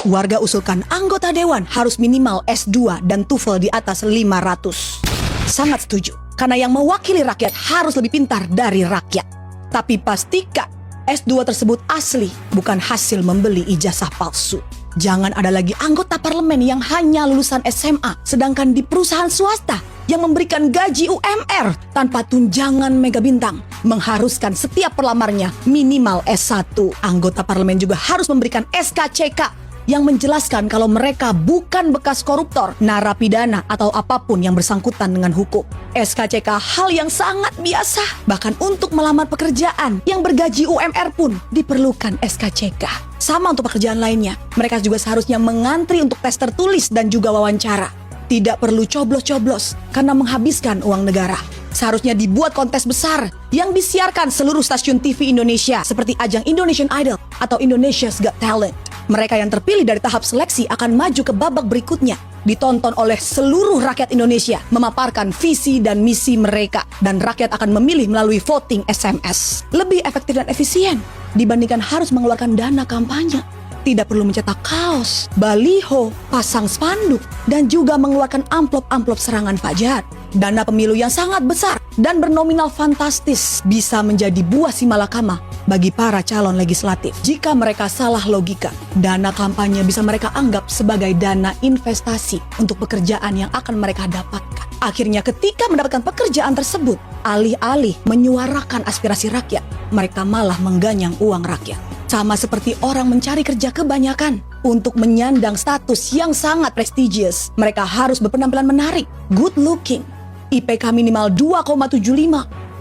Warga usulkan anggota dewan harus minimal S2 dan TOEFL di atas 500. Sangat setuju, karena yang mewakili rakyat harus lebih pintar dari rakyat. Tapi pastikan S2 tersebut asli, bukan hasil membeli ijazah palsu. Jangan ada lagi anggota parlemen yang hanya lulusan SMA, sedangkan di perusahaan swasta yang memberikan gaji UMR tanpa tunjangan mega bintang, mengharuskan setiap pelamarnya minimal S1. Anggota parlemen juga harus memberikan SKCK yang menjelaskan kalau mereka bukan bekas koruptor, narapidana, atau apapun yang bersangkutan dengan hukum. SKCK hal yang sangat biasa. Bahkan untuk melamar pekerjaan yang bergaji UMR pun diperlukan SKCK. Sama untuk pekerjaan lainnya. Mereka juga seharusnya mengantri untuk tes tertulis dan juga wawancara. Tidak perlu coblos-coblos karena menghabiskan uang negara. Seharusnya dibuat kontes besar yang disiarkan seluruh stasiun TV Indonesia seperti ajang Indonesian Idol atau Indonesia's Got Talent. Mereka yang terpilih dari tahap seleksi akan maju ke babak berikutnya, ditonton oleh seluruh rakyat Indonesia, memaparkan visi dan misi mereka, dan rakyat akan memilih melalui voting SMS. Lebih efektif dan efisien dibandingkan harus mengeluarkan dana kampanye. Tidak perlu mencetak kaos, baliho, pasang spanduk, dan juga mengeluarkan amplop-amplop serangan fajar. Dana pemilu yang sangat besar dan bernominal fantastis bisa menjadi buah simalakama bagi para calon legislatif. Jika mereka salah logika, dana kampanye bisa mereka anggap sebagai dana investasi untuk pekerjaan yang akan mereka dapatkan. Akhirnya ketika mendapatkan pekerjaan tersebut, alih-alih menyuarakan aspirasi rakyat, mereka malah mengganyang uang rakyat. Sama seperti orang mencari kerja kebanyakan untuk menyandang status yang sangat prestigious. Mereka harus berpenampilan menarik, good looking, IPK minimal 2,75.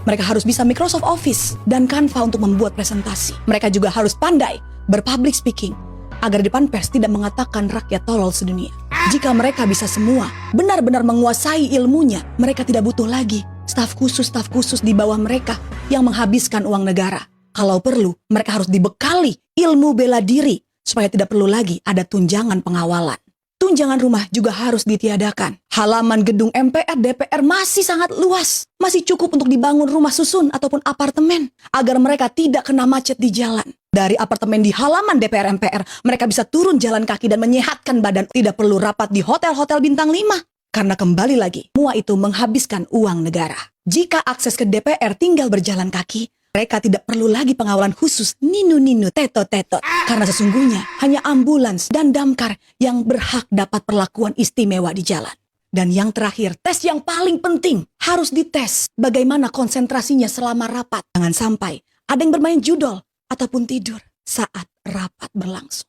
Mereka harus bisa Microsoft Office dan Canva untuk membuat presentasi. Mereka juga harus pandai berpublic speaking agar di depan pers tidak mengatakan rakyat tolol sedunia. Jika mereka bisa semua, benar-benar menguasai ilmunya, mereka tidak butuh lagi staf khusus di bawah mereka yang menghabiskan uang negara. Kalau perlu, mereka harus dibekali ilmu bela diri supaya tidak perlu lagi ada tunjangan pengawalan. Tunjangan rumah juga harus ditiadakan. Halaman gedung MPR, DPR masih sangat luas. Masih cukup untuk dibangun rumah susun ataupun apartemen agar mereka tidak kena macet di jalan. Dari apartemen di halaman DPR MPR, mereka bisa turun jalan kaki dan menyehatkan badan. Tidak perlu rapat di hotel-hotel bintang 5. Karena kembali lagi, semua itu menghabiskan uang negara. Jika akses ke DPR tinggal berjalan kaki, mereka tidak perlu lagi pengawalan khusus ninu-ninu, tetot-tetot. Karena sesungguhnya hanya ambulans dan damkar yang berhak dapat perlakuan istimewa di jalan. Dan yang terakhir, tes yang paling penting harus dites bagaimana konsentrasinya selama rapat. Jangan sampai ada yang bermain judol ataupun tidur saat rapat berlangsung.